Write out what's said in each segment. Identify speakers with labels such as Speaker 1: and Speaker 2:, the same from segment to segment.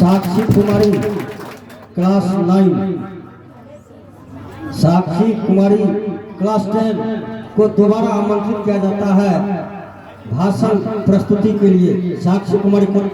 Speaker 1: साक्षी कुमारी class 9, साक्षी कुमारी class 10 को दोबारा आमंत्रित किया जाता है भाषण प्रस्तुति के लिए। साक्षी कुमारी को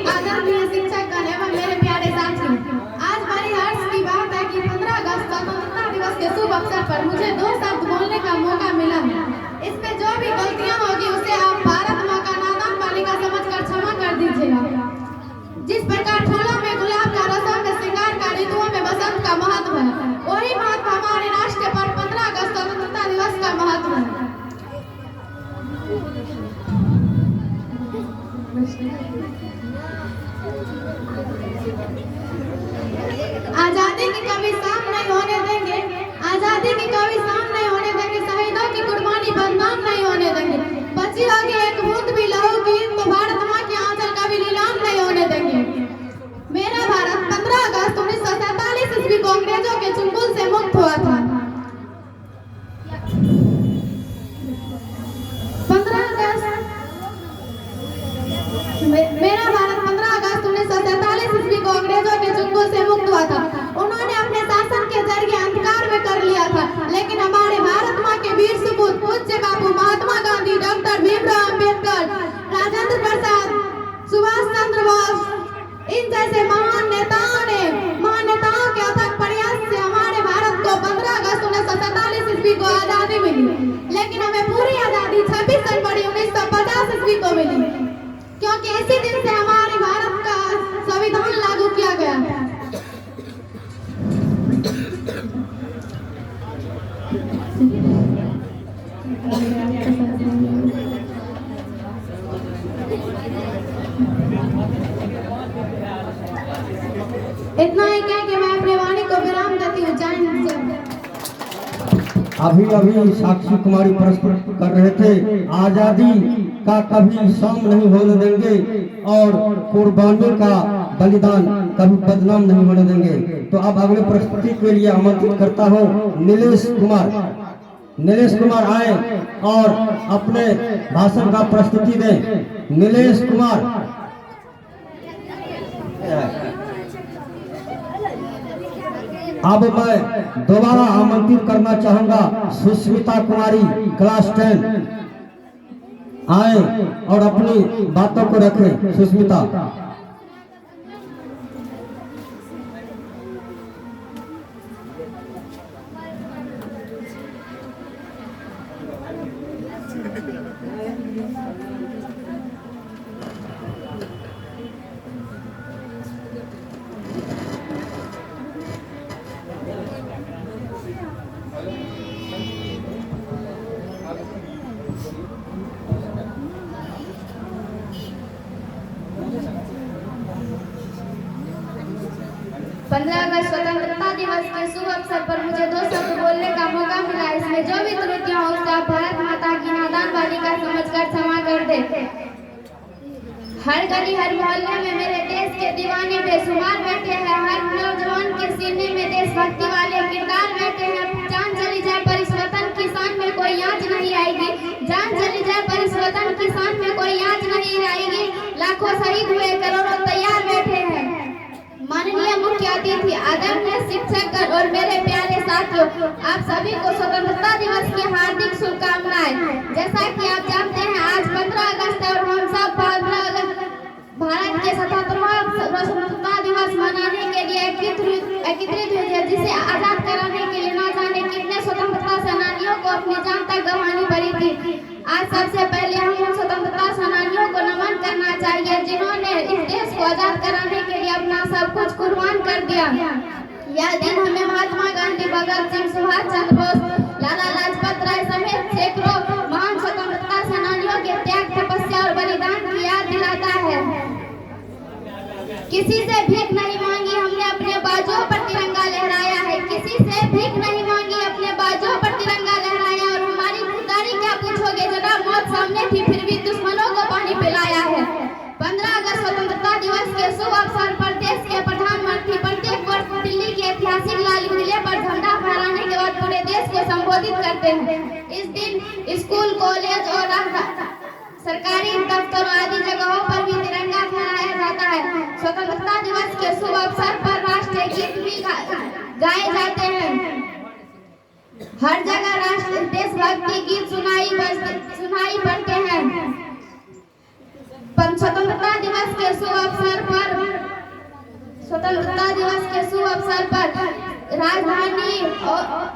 Speaker 2: आदरणीय शिक्षकगण एवं मेरे प्यारे साथियों, आज बड़ी हर्ष की बात है कि 15 अगस्त स्वतंत्रता दिवस के शुभ अवसर पर मुझे 2 शब्द बोलने का मौका मिला है। इसमें जो भी गलतियां होगी उसे आप भारत माँ का नादान बालिका समझकर क्षमा कर दीजिएगा। जिस प्रकार फूलों में गुलाब का, रसों में श्रृंगार का, ऋतुओं में बसंत का महत्व है, वही महत्व हमारे राष्ट्र पर 15 अगस्त स्वतंत्रता दिवस का महत्व है। आजादी की कभी शाम नहीं होने देंगे, आजादी की कभी शाम नहीं होने देंगे, शहीदों की कुर्बानी बदनाम नहीं होने देंगे। बची होगी एक बूंद भी लहू की तो भारत माँ की आंचल कभी नीलाम नहीं होने देंगे। मेरा भारत 15 अगस्त 1947 ईस्वी को अंग्रेजों के चंगुल से मुक्त हुआ था। 15 अगस्त मेरा भारत 15 अगस्त 1947 ईस्वी को अंग्रेजों के चंगुल से मुक्त हुआ था। उन्होंने अपने शासन के जरिए अंधकार में कर लिया था, लेकिन हमारे भारत माँ के वीर सपूत पूज्य बापू महात्मा गांधी, डॉक्टर भीमराव अंबेडकर, राजेंद्र प्रसाद, सुभाष चंद्र बोस, इन जैसे महान नेताओं के अथक प्रयास से हमारे भारत को 15 अगस्त 1947 ईस्वी को आजादी मिली। लेकिन हमें पूरी आजादी 26 जनवरी 1950 ईस्वी को मिली, क्योंकि इसी दिन से हमारे भारत का संविधान लागू किया गया। इतना ही कह के मैं अपनी वाणी को विराम देती हूँ। जय हिंद।
Speaker 1: अभी साक्षी कुमारी प्रस्तुत कर रहे थे आजादी का कभी शाम नहीं होने देंगे और कुर्बानी का बलिदान कभी बदनाम नहीं होने देंगे। तो अब अगले प्रस्तुति के लिए आमंत्रित करता हूँ नीलेश कुमार आए और अपने भाषण का प्रस्तुति दें। नीलेश कुमार। अब मैं दोबारा आमंत्रित करना चाहूंगा सुष्मिता कुमारी क्लास 10 आए और अपनी बातों को रखें। सुष्मिता।
Speaker 2: स्वतंत्रता दिवस के शुभ अवसर पर मुझे 2 शब्द बोलने का मौका मिला। इसमें जो भी त्रुटियां हो उसे आप भारत माता की नादान बालिका समझकर क्षमा कर दे। हर गली हर मोहल्ले में मेरे देश के दीवाने बेशुमार बैठे हैं। हर नौजवान के सीने में देशभक्ति वाले किरदार बैठे हैं। जान चली जाए पर इस वतन की शान में कोई आँच नहीं आएगी। जान चली जाए पर इस वतन की शान में कोई आँच नहीं आएगी। लाखों शहीद हुए, करोड़ों तैयार बैठे हैं। माननीय मुख्य अतिथि, आदरणीय शिक्षकगण और मेरे प्यारे साथियों, आप सभी को स्वतंत्रता दिवस की हार्दिक शुभकामनाएं। जैसा कि आप जानते हैं आज 15 अगस्त है और हम सब 15 अगस्त भारत के स्वतंत्रता दिवस मनाने के लिए एकत्रित हुए थे, जिसे आजाद कराने के लिए न जाने कितने स्वतंत्रता सेनानियों को अपनी जान तक गंवानी पड़ी थी। आज सबसे पहले हम उन स्वतंत्रता सेनानियों को नमन करना चाहिए जिन्होंने इस देश को आजाद कराने के लिए अपना सब कुछ कुर्बान कर दिया। यह दिन हमें महात्मा गांधी, भगत सिंह, सुभाष चंद्र बोस, लाला लाजपत समेत सैकड़ों महान स्वतंत्रता सेनानियों के त्याग, तपस्या और बलिदान की याद दिलाता किसी से भीख नहीं मांगी, हमने अपने बाजुओं पर तिरंगा लहराया है। किसी से भीख नहीं मांगी, अपने बाजुओं पर तिरंगा लहराया। और हमारी खुददारी क्या पूछोगे जनाब, मौत सामने थी फिर भी दुश्मनों को पानी पिलाया है। 15 अगस्त स्वतंत्रता दिवस के शुभ अवसर पर देश के प्रधानमंत्री प्रत्येक वर्ष दिल्ली के ऐतिहासिक लाल किले पर झंडा फहराने के बाद पूरे देश को संबोधित करते हैं। इस दिन स्कूल, कॉलेज और सरकारी दफ्तरों आदि जगहों पर भी तिरंगा फहराया जाता है। स्वतंत्रता दिवस के शुभ अवसर पर राष्ट्रीय गीत भी गाए जाते हैं। हर जगह राष्ट्रीय देशभक्ति गीत सुनाई पड़ते हैं। स्वतंत्रता दिवस के शुभ अवसर पर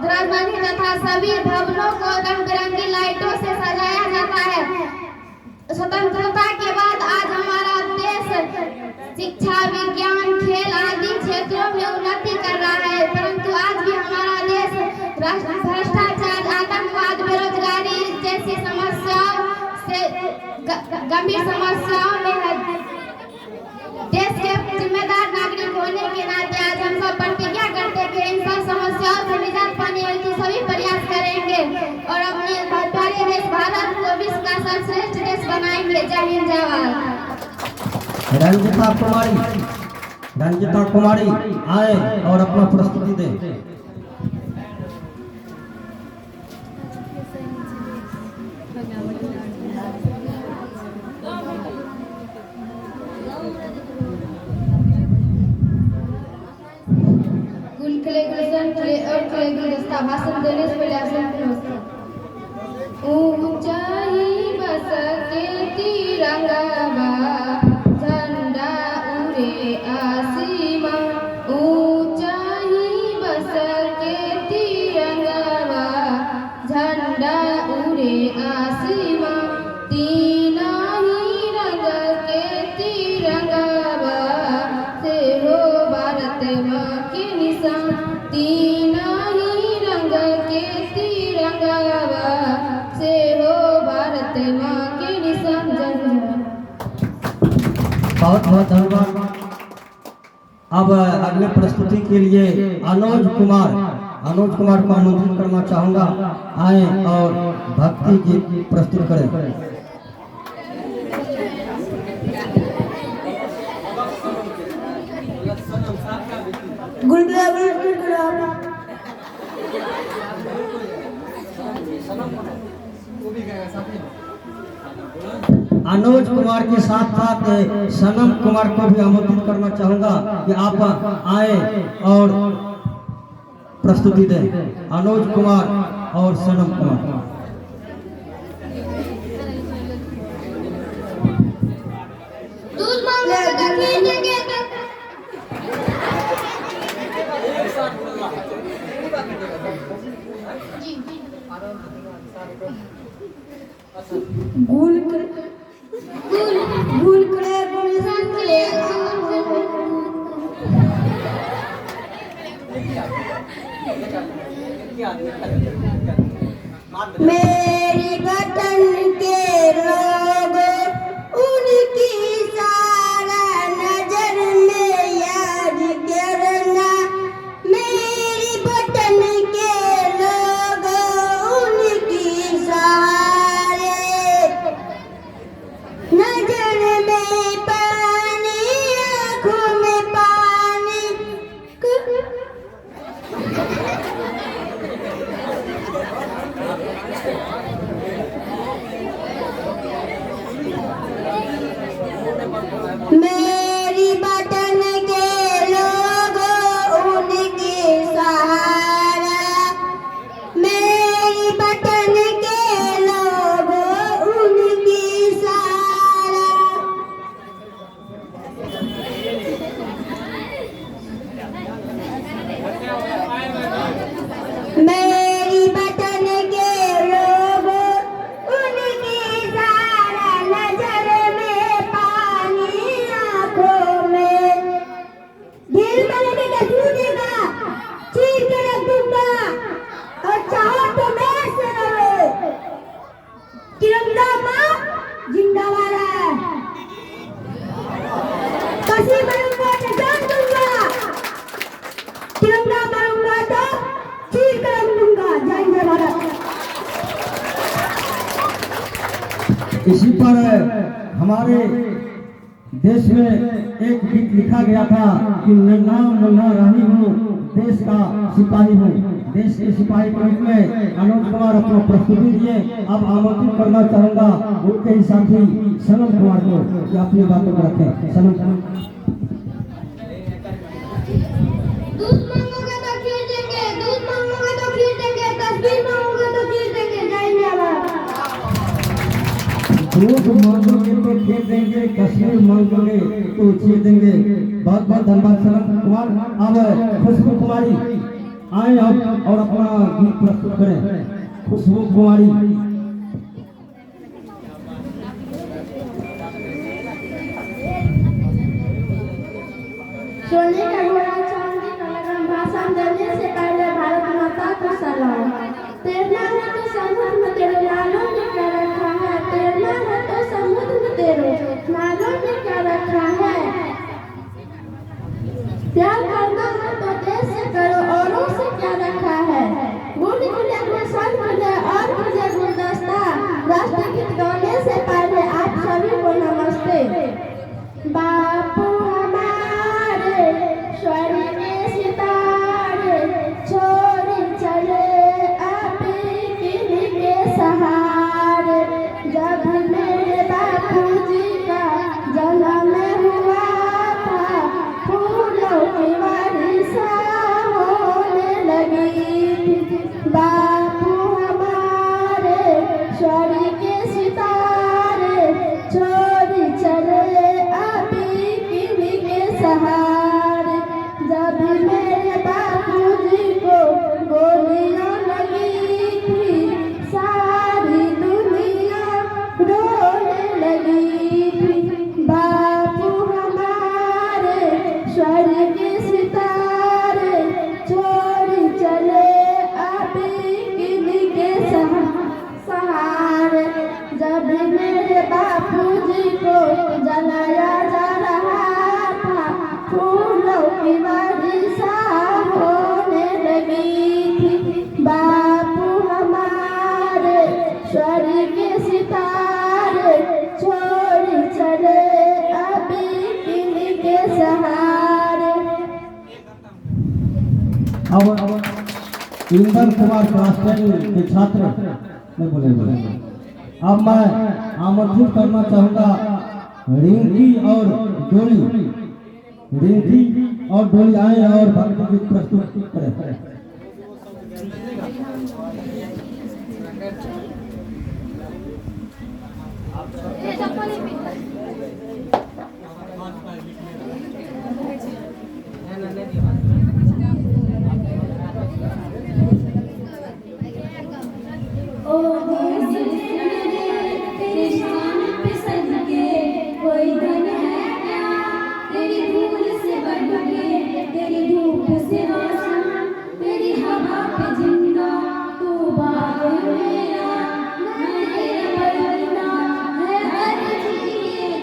Speaker 2: राजधानी तथा सभी भवनों को रंग बिरंगी लाइटों से सजाया जाता है। स्वतंत्रता के बाद आज हमारा देश शिक्षा, विज्ञान, खेल आदि क्षेत्रों में उन्नति कर रहा है, परंतु आज भी हमारा देश भ्रष्टाचार, आतंकवाद, बेरोजगारी जैसी समस्याओं से गंभीर समस्याओं में है। देश के जिम्मेदार नागरिक होने के नाते आज हम सब प्रतिज्ञा करते हैं कि इन सब समस्याओं से निजात पाने हेतु सभी प्रयास करेंगे और अपने प्यारे देश भारत को विश्व का सर्वश्रेष्ठ देश बनाएंगे। जय हिंद, जय भारत।
Speaker 1: रंजिता कुमारी आए और अपना प्रस्तुति दें।
Speaker 2: भाषण देने से पहले आसन ऊंचाई बस के तिरंगा झंडा उड़े आसमा। ऊंचाई बस के तिरंगा झंडा उड़े आसमा। तीना ही रंग के तिरंगा से हो भारत माँ के निशान। तीना के तिरंगा से हो भारत माँ के निशान।
Speaker 1: बहुत बहुत धन्यवाद। अब अगले प्रस्तुति के लिए अनुज कुमार को आमंत्रित करना चाहूंगा, आए और भक्ति गीत प्रस्तुत करें। अनुज कुमार के साथ साथ सनम कुमार को भी आमंत्रित करना चाहूंगा कि आप आए और प्रस्तुति दें। अनुज कुमार और सनम कुमार।
Speaker 3: मेरी वतन के लोगों, उनकी सारा नजर में याद करना। मेरी वतन के लोगों, उनकी सारे नजर में
Speaker 1: इसी पर हमारे देश में एक गीत लिखा गया था कि नन्हा मुन्ना रानी हूँ, देश का सिपाही हूँ। देश के सिपाही के रूप में अनोज कुमार अपना प्रस्तुति दिए। अब आमंत्रित करना चाहूंगा उनके ही साथी सनम कुमार को कि अपनी बातों को रखें। सनम
Speaker 2: दूध मांगोगे तो खीर देंगे, दूध मांगोगे तो खीर देंगे, तस्वीर मांगोगे तो खीर देंगे। जय जवान।
Speaker 1: दूध मांगोगे तो खीर देंगे, कश्मीर मांगोगे तो चीर देंगे। बहुत बहुत धन्यवाद सनम कुमार। अब खुशबू कुमारी आए अब और अपना गीत प्रस्तुत करें। खुशबू कुमारी।
Speaker 2: सोने का घोड़ा चांदी का लगन, भाषण देने से पहले भारत माता को सलाम। तैरना है तो समुद्र में तेरे नालों में क्या रखा है, तैरना है तो समुद्र में तेरे नालों में क्या रखा है। प्यार करना है तो देश से करो, औरों से क्या रखा है। गुड खुले गुलशन खुले और खुले गुलदस्ता, राष्ट्रगीत गाने से पहले आप सभी को नमस्ते। बापू हमारे स्वर्ग में सितारे, छोड़ चले अभी किन्हीं के सहारे। जब मेरे बापूजी का जन्म हुआ था, फूलों की वर्षा होने लगी थी। बापू हमारे स्वर्ग के सितारे, छोड़ चले अभी किन्हीं के सहारे। जब मेरे बापूजी को गोलियां लगी थी, सारी दुनिया रोने लगी थी। बापू हमारे स्वर्ग के सितारे, छोड़ चले अभी किन्हीं के सहारे। जब मेरे बापूजी को जलाया जा रहा था, फूलों की वर्षा होने लगी थी। बापू हमारे स्वर्ग के सितारे, छोड़ चले अभी किन्हीं के सहारे।
Speaker 1: अब इंदर कुमार क्लास 10 के छात्र में बोले। अब मैं आमंत्रित करना चाहूंगा रिंकी और डोली। रिंकी और डोली आए और भक्ति गीत प्रस्तुत करें।
Speaker 2: कोई धन है क्या तेरी धूल से बढ़ के, तेरी धूप से रोशन, तेरी हवा पे जिंदा तू बाग है मेरा, मैं तेरा बदलना है हर चीज़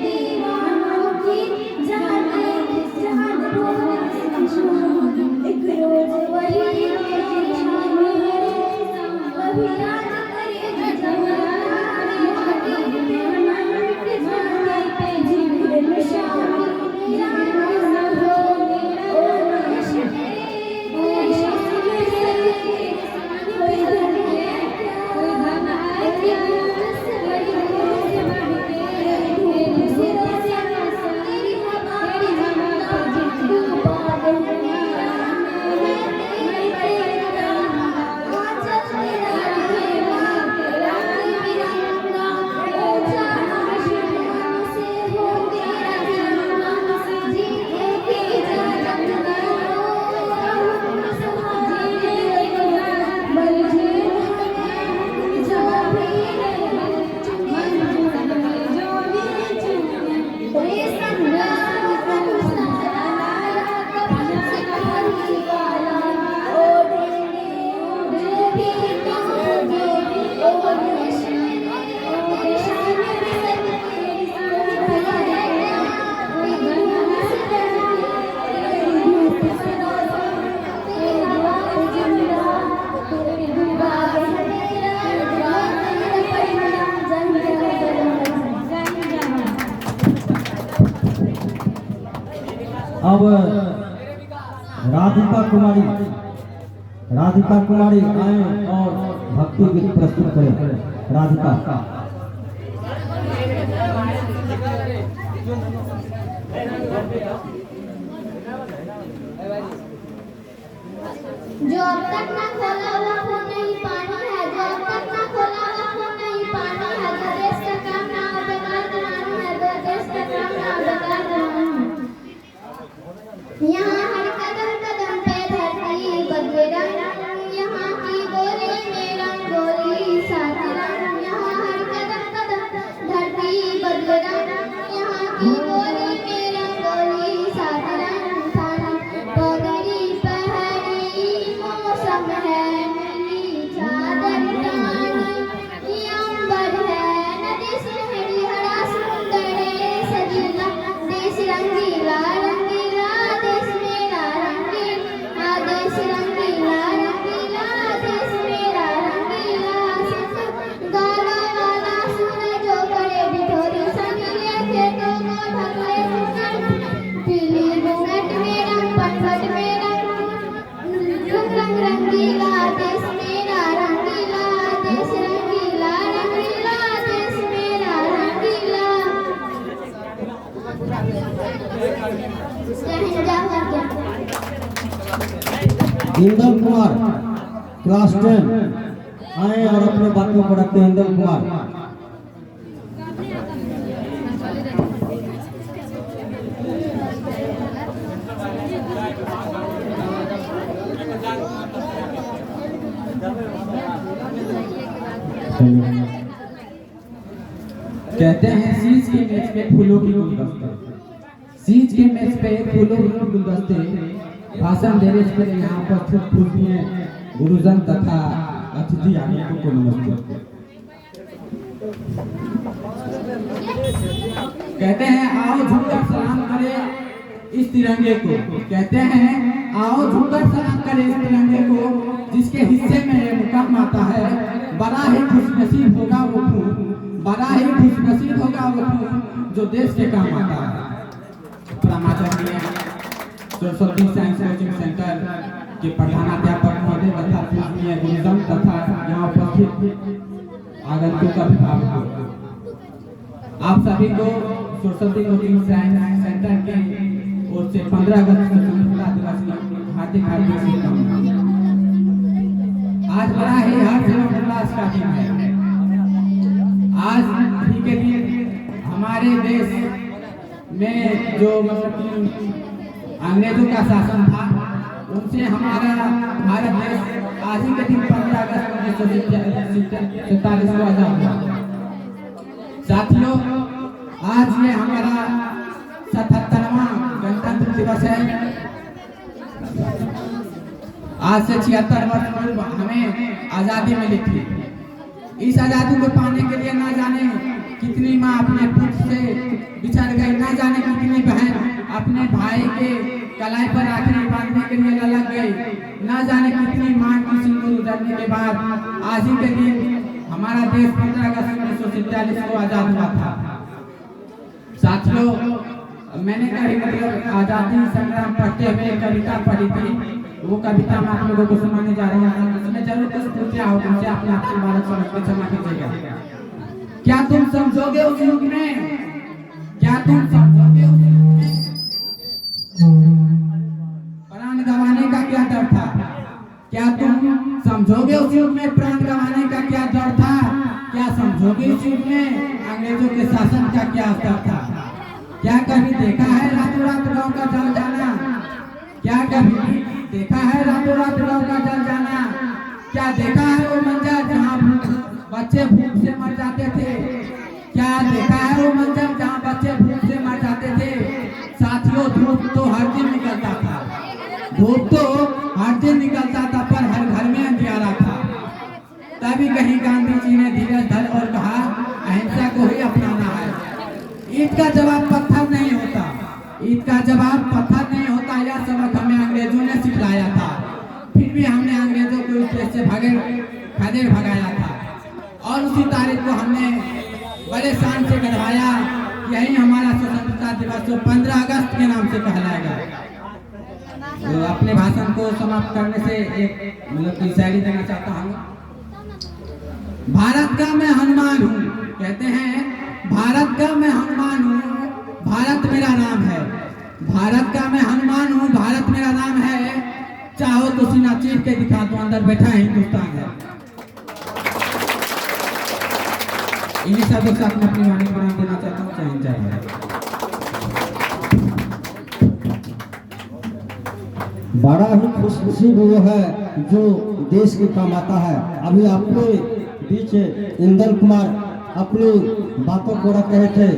Speaker 1: अब राधिका कुमारी आए और भक्ति गीत प्रस्तुत करें। राधिका
Speaker 2: जो अब तक ना खोला हुआ खून नहीं पानी है, जो अब तक ना खोला हुआ खून नहीं पानी है, जो देश का काम ना हो बेकार करानी है, जो देश का काम ना हो बेकार करानी है। यहाँ हर कदम कदम पे धरती बदले रंग, यहाँ की बोली में रंगोली साथी रंग, यहाँ हर कदम कदम धरती बदले रंग, यहाँ की बोली में रंगोली साथी रंग, पगड़ी पहरी मौसम है नीली चादर टानी, अंबर है नदी सुनहरी हरा सुंदर है सजीला, देश रंगीला रंगीला देश मेरा रंगीला, देश रंगीला रंगीला देश मेरा रंगीला, गाना वाला सुने जो करे बिठोरी संगीले खेतों को ढकले घूंघट, पीली घूंघट में रंग पटपट में रंग रंगीला देश मेरा रंगीला, देश रंगीला रंगीला देश मेरा रंगीला।
Speaker 1: इंदल कुमार क्लास 10 आए और अपने बातों को रखते हैं। इंदल कुमार
Speaker 4: कहते हैं सीज के मेज पे फूलों की गुलदस्ते, सीज के मेज पे फूलों के गुलदस्ते, भाषण देने से पहले यहाँ पर पूजनीय गुरुजन तथा अतिथि आगंतुकों को नमस्ते। कहते हैं आओ झुककर सलाम करें इस तिरंगे को, कहते हैं आओ झुककर सलाम करें इस तिरंगे को, जिसके हिस्से में ये मुकाम आता है, बड़ा ही खुशनसीब होगा वो खून, बड़ा ही खुशनसीब होगा वो खून जो देश के काम आता है। परमाचार्य सरस्वती साइंस कोचिंग सेंटर के प्रधानाध्यापक महोदय तथा पूजनीय गुरुजन तथा यहाँ उपस्थित आगंतुक अभिभावकों, आप सभी को सरस्वती कोचिंग साइंस सेंटर के ओर से 15 अगस्त स्वतंत्रता दिवस की हार्दिक हार्दिक शुभकामनाएं। आज बड़ा ही हर्ष एवं उल्लास का दिन है। आज ही के दिन हमारे देश में जो अंग्रेजों का शासन था उनसे हमारा भारत देश आज ही के दिन 15 अगस्त 1947 को आजाद हुआ। साथियों, आज ये हमारा 77वां गणतंत्र दिवस है। आज से 76 वर्ष पूर्व हमें आजादी मिली थी। इस आजादी को पाने के लिए ना जाने कितनी माँ अपने पुत्र से बिछड़ गई, ना जाने कितनी बहन अपने भाई के कलाई पर आखिरी बांधने के लिए ललक गई, ना जाने कितनी माँ की सिंदूर उजड़ने के बाद आज ही के दिन हमारा देश 15 अगस्त 1947 को आजाद हुआ था। साथियों, मैंने कभी मतलब आजादी संग्राम पढ़ते हुए कविता पढ़ी थी, वो कविता मैं आप लोगों को सुनाने जा रहा हूँ। इसमें जरूर कुछ पूछा हो तुमसे, अपने आप से बालक समझ के क्षमा कीजिएगा। क्या तुम समझोगे उस युग में, क्या तुम समझोगे उस युग में प्राण गंवाने का क्या डर था, क्या तुम समझोगे उस युग में प्राण गंवाने का क्या डर था, क्या समझोगे उस युग में अंग्रेजों के शासन का क्या असर था। क्या कभी देखा है रातों रात गाँव का जल जाना, क्या कभी देखा है रातों रात गाँव का जल जाना, क्या देखा है वो मंजर जहाँ बच्चे भूख से मर जाते थे, क्या देखा है वो मंजर जहाँ बच्चे भूख से मर जाते थे। साथियों, धूप तो हर दिन निकलता था, धूप तो हर दिन निकलता था, पर हर घर में अंधियारा था। तभी कहीं गांधी जी ने धीरज धर और कहा अहिंसा को ही अपनाना है। ईद का जवाब पत्थर नहीं होता, ईद का जवाब पत्थर नहीं होता। यह सबक हमें अंग्रेजों ने सिखलाया था, फिर भी हमने अंग्रेजों को इस देश से खदेड़ भगाया था और उसी तारीख को हमने बड़े शान से गढ़वाया कि यही हमारा स्वतंत्रता दिवस जो 15 अगस्त के नाम से कहलाएगा। तो अपने भाषण को समाप्त करने से एक मतलब की शायरी देना चाहता हूँ। भारत का मैं हनुमान हूँ, कहते हैं भारत का मैं हनुमान हूँ, भारत मेरा नाम है। भारत का मैं हनुमान हूँ, भारत मेरा नाम है। चाहो तो सीना चीर के दिखा दो, अंदर बैठा हिंदुस्तान है। इन्हीं शब्दों के साथ मैं अपनी वाणी को नाम देना चाहता हूँ। जय हिंद, जय भारत।
Speaker 1: बड़ा ही खुशनसीब वो है जो देश के काम आता है। अभी आपके बीच इंदल कुमार अपनी बातों को रख रहे थे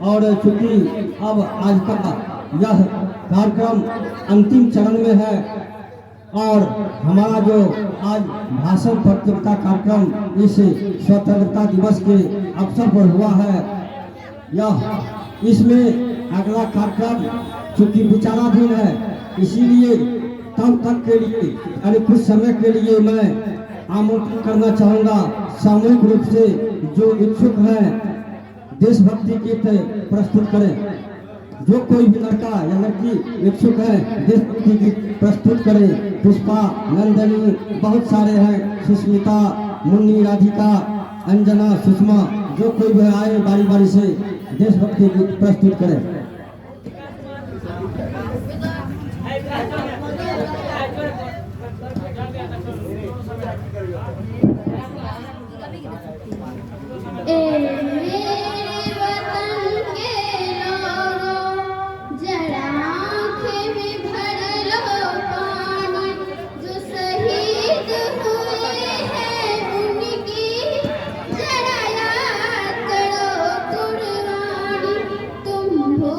Speaker 1: और चूंकि अब आज का यह कार्यक्रम अंतिम चरण में है और हमारा जो आज भाषण प्रतियोगिता कार्यक्रम इस स्वतंत्रता दिवस के अवसर पर हुआ है, यह इसमें अगला कार्यक्रम चूंकि विचाराधीन है, इसीलिए तब तक के लिए यानी कुछ समय के लिए मैं आमंत्रित करना चाहूँगा सामूहिक रूप से जो इच्छुक हैं देशभक्ति गीत प्रस्तुत करें। जो कोई भी लड़का या लड़की इच्छुक है देशभक्ति गीत प्रस्तुत करें। पुष्पा, नंदनी, बहुत सारे हैं, सुष्मिता, मुन्नी, राधिका, अंजना, सुषमा, जो कोई भी आए बारी बारी से देशभक्ति गीत प्रस्तुत करें।
Speaker 2: तुम हो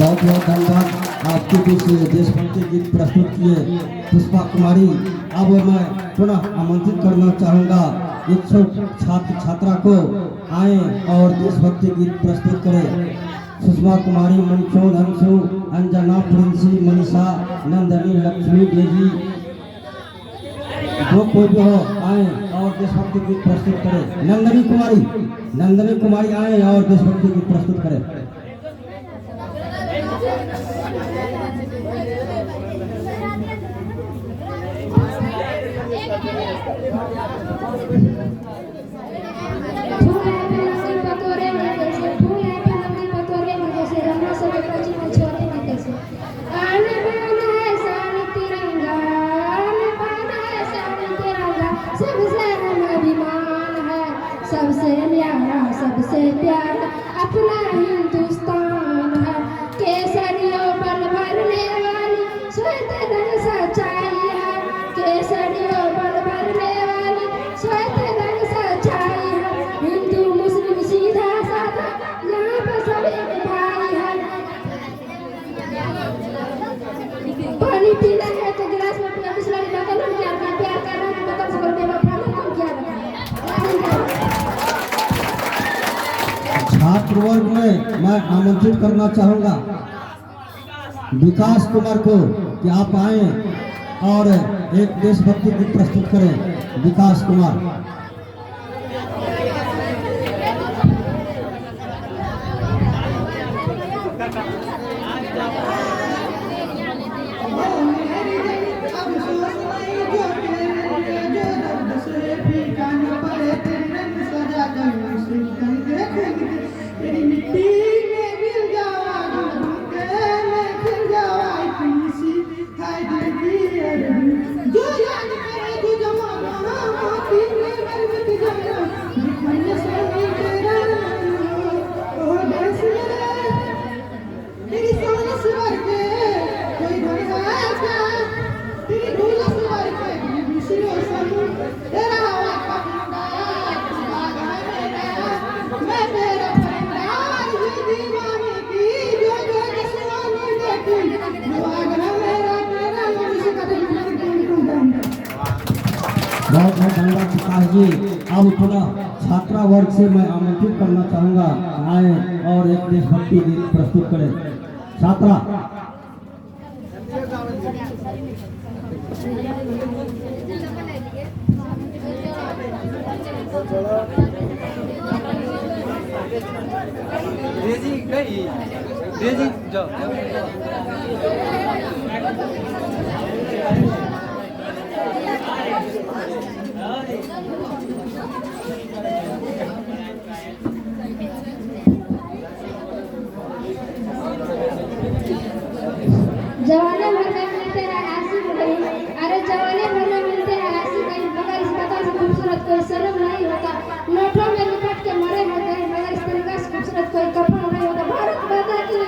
Speaker 1: बहुत बहुत धन्यवाद। आपके बीच देशभक्ति गीत प्रस्तुत किए पुष्पा कुमारी। अब मैं पुनः आमंत्रित करना चाहूँगा इच्छुक छात्र छात्रा को आए और देशभक्ति गीत प्रस्तुत करें। सुषमा कुमारी, मनचोर, अंशु, अंजना, प्रिंसी, मनीषा, नंदनी, लक्ष्मी, देवी, जो कोई भी हो आए और देशभक्ति गीत प्रस्तुत करें। नंदनी कुमारी आए और देशभक्ति गीत प्रस्तुत करें।
Speaker 2: सबसे न्यारा सबसे प्यारा अपना हिंदुस्तान है। केसरियों पर भरने वाली श्वेत रंग सच्चाई है। केसरियों पर भरने वाली श्वेत रंग सच्चाई है। हिंदू मुस्लिम सीधा साधा यहाँ पर सब एक भाई है। पानी पीना है तो गिलास में पिया, बिस्लरी बोतल में क्या रखा, प्यार करना है बोतल से भर बेवफा में कम क्या रखा।
Speaker 1: छात्र वर्ग में मैं आमंत्रित करना चाहूँगा विकास कुमार को कि आप आए और एक देशभक्ति गीत प्रस्तुत करें। विकास कुमार। बहुत बहुत धन्यवाद विकास जी। अब पुनः छात्रा वर्ग से मैं आमंत्रित करना चाहूँगा आए और एक देशभक्ति गीत प्रस्तुत करें। छात्रा।
Speaker 2: जवाने भर में मिलते हैं ऐसी कहीं, अरे जवाने भर में मिलते हैं ऐसी कहीं, मगर इस पता से खूबसूरत कोई शर्म नहीं होता। नोटों में लिपट के मरे हैं कहीं, मगर इस तरीके से खूबसूरत कोई कपड़ा नहीं होता। भारत माता की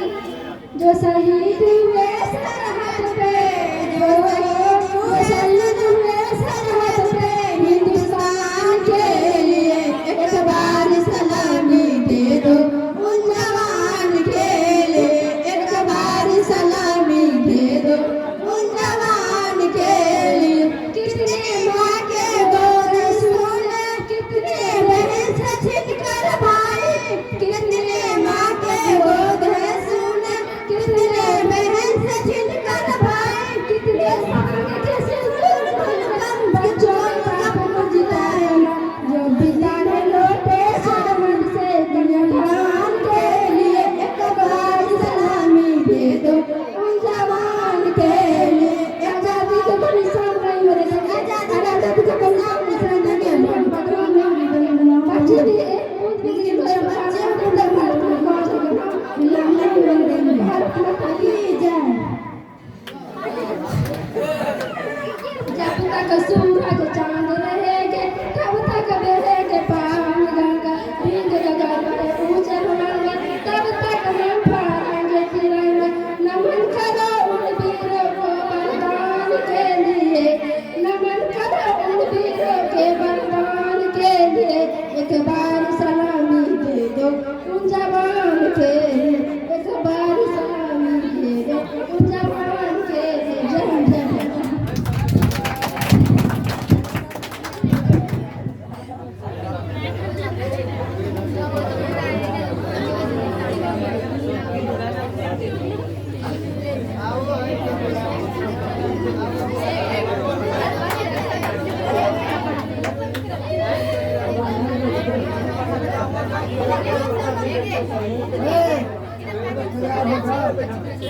Speaker 2: जो शहीद हुए सरहद पे, जो शहीद हुए सरहद पे, हिंदुस्तान के लिए एक बार सलामी दे दो उन जवान के लिए, एक बार सलामी दे दो उन जवान के लिए। कितने माँ के गोद सुने, कितने बहन से छिन कर भाई, कितने माँ के गोद सुने, कितने बहन से छिन कर भाई, कितने सामने के सिंदूर खुलकर बच्चों का फर्ज जिताएगा, जो बिताने लौटे सरहद से दुनिया भगवान के लिए। एक बार सलामी दे दो उन जवान के लिए। आजादी के कोई निशान नहीं हो रहे, आजादी के कोई निशान नहीं है। भगवान ने बच्चे भी एक भी मेरे बच्चे अपने भारत में पहुंच गए। लाने भारत माता की जय। जब तक सूरज चांद रहेंगे तब तक बहेंगे पावन गंगा, बिंद गगन बड़े ऊंचे होंगे तब तक हम फहराएंगे तिरंगा। नमन करो उन वीरों को बलिदान के लिए, नमन करो उन वीरों के बलिदान के लिए। एक बार सलामी दे दो उन जवान के लिए, एक बार सलामी
Speaker 1: अब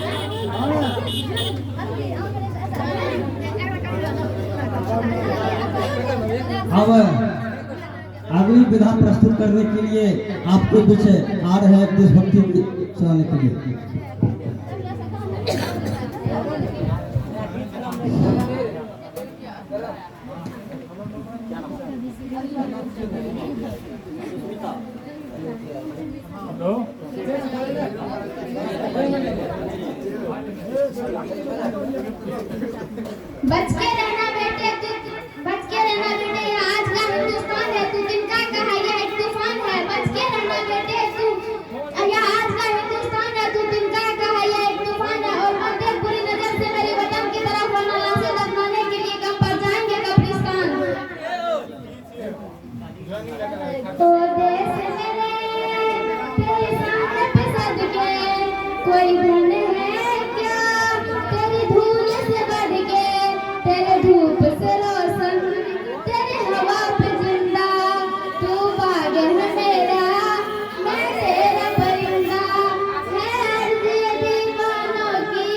Speaker 1: अगली विधा प्रस्तुत करने के लिए आपके पीछे आ रहे हैं देशभक्ति गीत सुनाने के लिए।
Speaker 2: बच के रहना बेटे, बच के रहना बेटे, ये आज का हिंदुस्तान है, तू दिन का कहा यह एक तूफान है। बच के रहना बेटे तू, यह आज का हिंदुस्तान है, तू दिन का कहा यह एक तूफान है। और मत देख बुरी नजर से मेरी वतन की तरफ, वरना लाशें दफनाने के लिए कम पड़ जाएंगे कब्रिस्तान। ओ देश मेरे, तेरी शान पे सदके, कोई धन है क्या तेरी धूल से बढ़ के, तेरे धूप से रोशन, तेरे हवा पे जिंदा, तू बाग है मेरा, मैं तेरा परिंदा। है अर्ज़ ये दीवानों की,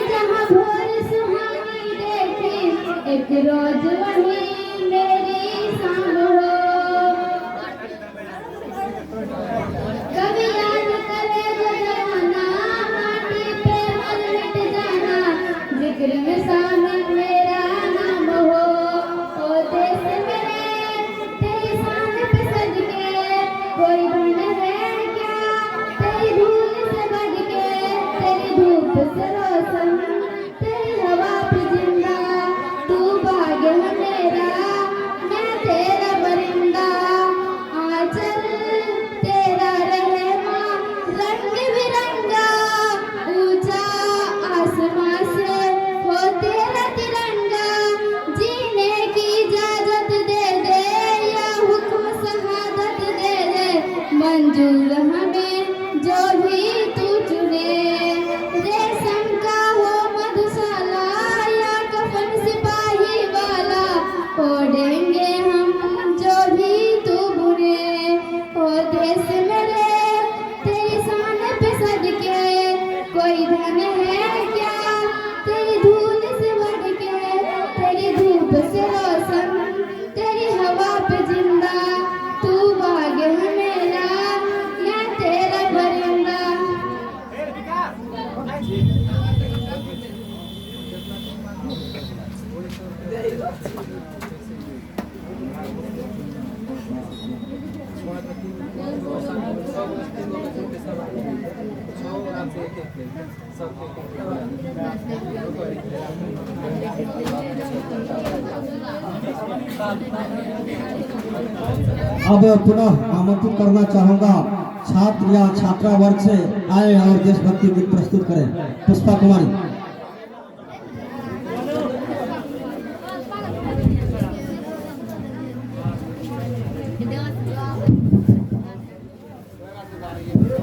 Speaker 2: जहाँ भोर सुहानी देखी, एक रोज वही मेरी शाम हो। कभी याद करे जो जमाना, माटी पे मर मिट जाना, जिक्र में शामिल मेरा नाम हो। ओ देश मेरे, तेरी शान पे सजके, कोई धन है क्या तेरी धूल से बढ़ के, तेरी धूप से रोशन, तेरी हवा पे जिंदा, तू बाग है मेरा, मैं तेरा परिंदा। आंचल तेरा रहे माँ रंग बिरंगा, ऊंचा आसमां से हो तेरा तिरंगा। जीने की इजाजत दे दे, या हुक्म शहादत दे दे, मंजूर हमें जो भी तू चुने। रेशम का हो मधुशाला, या कफन सिपाही वाला, ओढ़ेंगे हम जो भी तू बुने। ओ देश मेरे, तेरी शान पे सदके, कोई धन है क्या तेरी धूल से बढ़ के, तेरी धूप से रोशन, तेरी हवा पे जिंदा, तू बाग है मेरा, मैं तेरा परिंदा।
Speaker 1: अब पुनः आमंत्रित करना चाहूंगा छात्र या छात्रा वर्ग से आए और देशभक्ति गीत प्रस्तुत करें। पुष्पा कुमारी।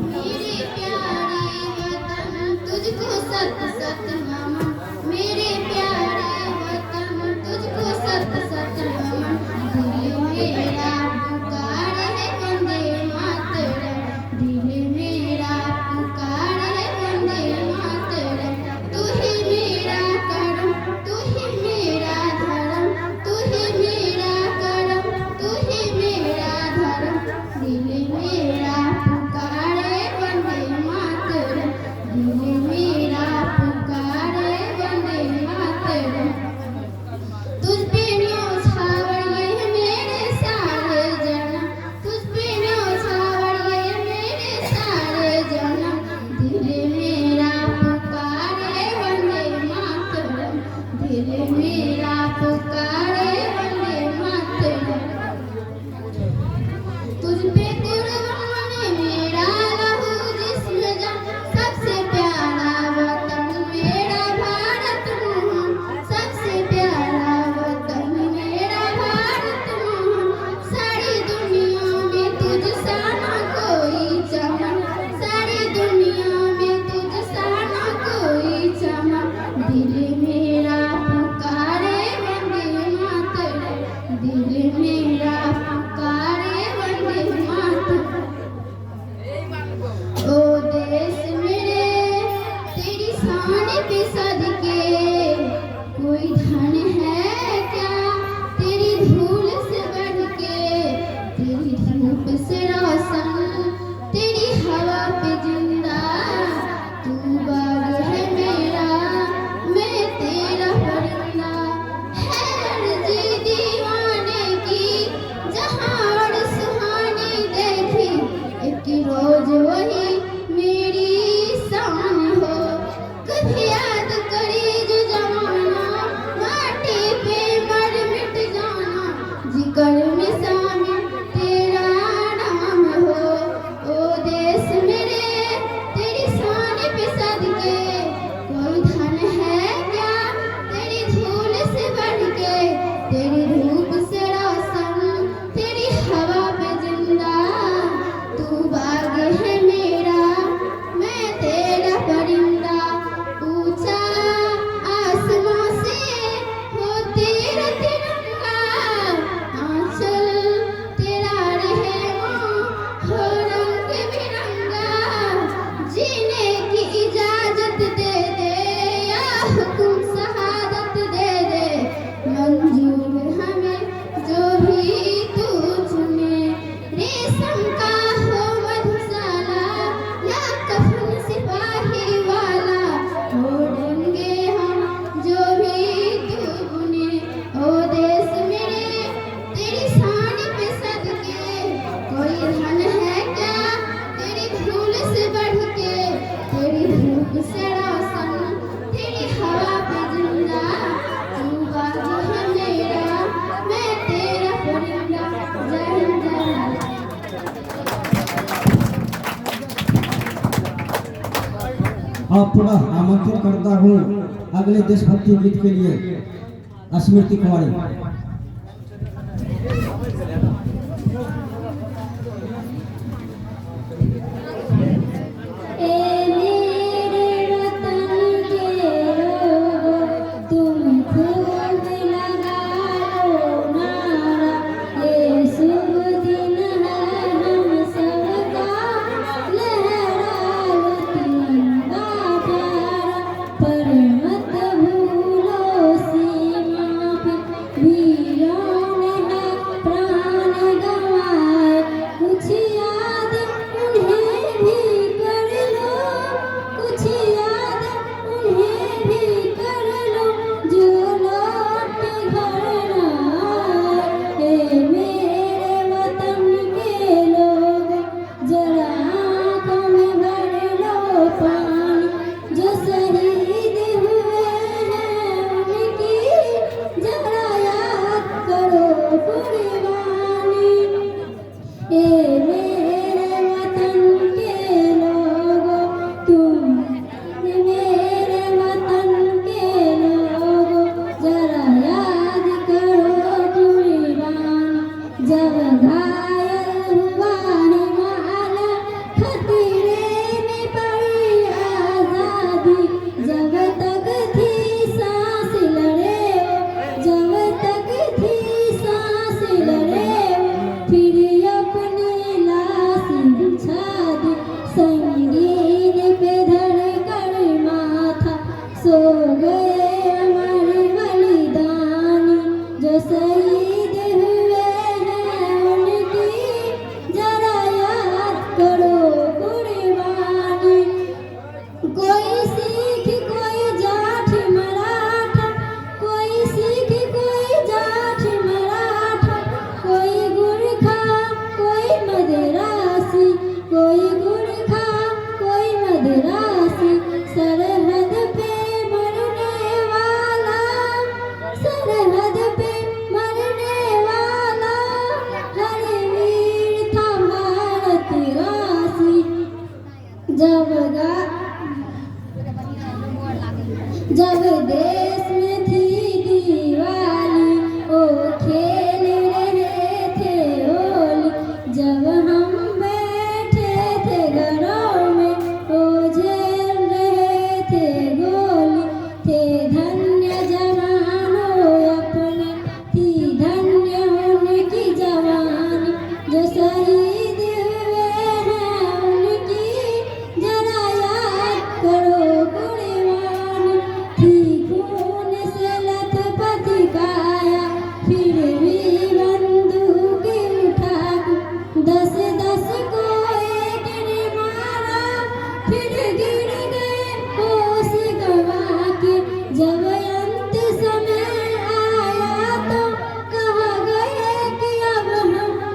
Speaker 2: मेरे प्यारे वतन तुझको सत सत नमन, मेरे प्यारे वतन तुझको सत सत नमन। दिल मेरा पुकार है वंदे मातरम, दिल मेरा पुकार है वंदे मातरम। तू ही मेरा करम, तू ही मेरा धर्म, तू ही मेरा करम, तू ही मेरा धर्म। दिल मेरा पुकार है वंदे मातरम, दिल मेरा पुकार है वंदे मातरम। तुझ पे न्योछावर ये मेरे सारे जन्म, तुझ पे न्योछावर ये मेरे सारे जन्म। दिल मेरा पुकार है वंदे मातरम, दिल मेरा पुकार है वंदे मातरम। तुझ पे कुर्बान मेरा लहू जिस्म जान, सबसे प्यारा वतन मेरा भारत महान, सबसे प्यारा वतन मेरा भारत महान। सारी दुनिया में तुझ सा ना कोई चमन, सारी दुनिया में तुझ सा ना कोई चमन। दिल मेरा पुकार
Speaker 1: और पुनः आमंत्रित करता हूँ अगले देशभक्ति गीत के लिए स्मृति कुमारी।
Speaker 3: जब देश में थी दिवाली ओ खेल रहे थे होली, जब हम बैठे थे घरों में ओ झेल रहे थे गोली, थे धन्य जवानों अपने, थी धन्य उनकी जवानी, जो शहीद हुए हैं उनकी जरा याद करो कुर्बानी, थी खून से लथपथ काया, फिर भी बंदूक उठा, 10-10 को एक ने मारा, फिर गिर गए होश गंवा के, जब अंत समय आया तो कहा गए कि अब हम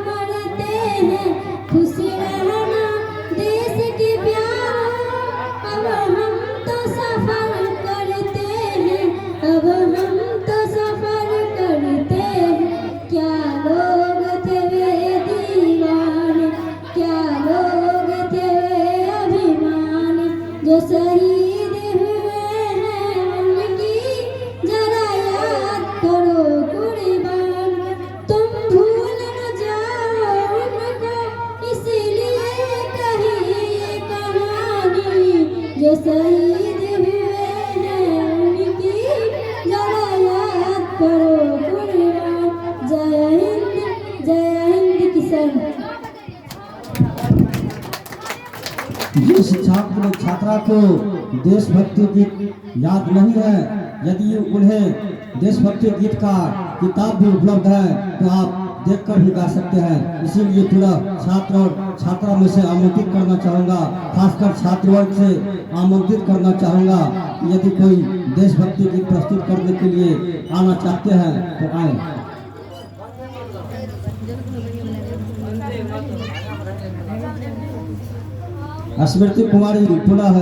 Speaker 3: मरते हैं, खुश रहना देश के प्यारों, अब हम तो सफर करते हैं, अब हम तो सफर करते हैं, क्या लोग थे वे दीवाने, क्या लोग थे वे अभिमानी, जो शहीद हुए हैं उनकी जरा याद करो कुर्बान, तुम भूल न जाओ उनको, इसीलिए कही ये कहानी, जो शहीद हुए हैं उनकी जरा याद करो कुर्बान। जय हिंद किसान।
Speaker 1: जिस छात्र छात्रा को देशभक्ति गीत याद नहीं है, यदि उन्हें देशभक्ति गीत का किताब भी उपलब्ध है तो आप देखकर भी गा सकते हैं। इसीलिए पूरा छात्र और छात्रा में से आमंत्रित करना चाहूँगा, खासकर छात्र वर्ग से आमंत्रित करना चाहूँगा, यदि कोई देशभक्ति गीत प्रस्तुत करने के लिए आना चाहते हैं तो आए। स्मृति कुमारी पुनः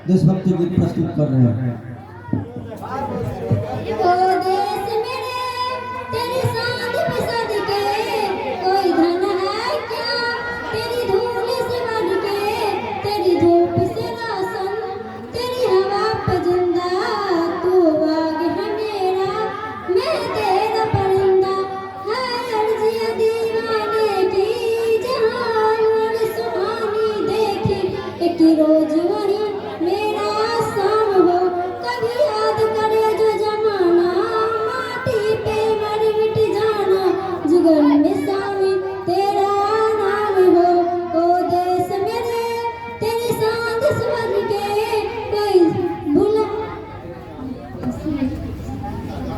Speaker 1: देशभक्ति गीत प्रस्तुत कर रहे हैं।
Speaker 3: ओ देश मेरे तेरी शान पे सदके, कोई धन है क्या तेरी धूल से बढ़ के, तेरी धूप से रोशन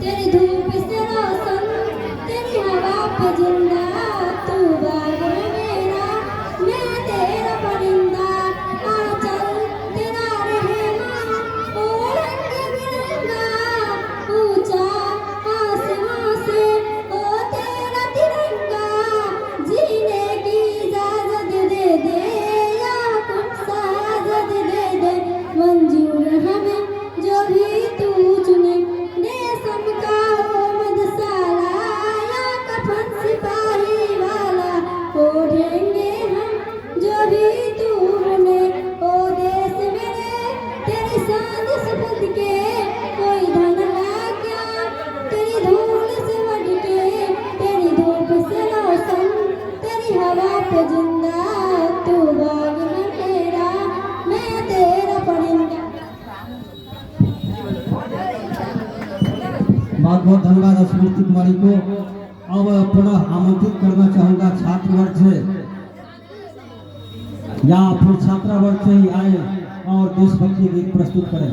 Speaker 3: तेरी धूप से रोशन, तेरी हवा पे जिंदा, तू बाग में मेरा, मैं तेरा परिंदा। आंचल तेरा रहना, ओ रंग बिरंगा, ऊंचा आसमां से ओ तेरा तिरंगा। जीने की इजाजत दे दे या कुछ साजत दे दे, मंजूर हमें जो भी तू चुने। रेशम का हो मधुशाला या कफन सिपाही वाला, ओढ़ेंगे हम जो भी तू बने। ओ देश मेरे तेरी शान सपथ के कोई धन है क्या, तेरी धूल से बढ़ के, तेरी धूप से रोशन, तेरी हवा पे जिंदा, तू बाग में मेरा, मैं तेरा परिंदा।
Speaker 1: बहुत बहुत धन्यवाद स्मृति कुमारी को। अब पुनः आमंत्रित करना चाहूंगा छात्र वर्ग से या फिर छात्रा वर्ग से ही आए और देशभक्ति गीत प्रस्तुत करें।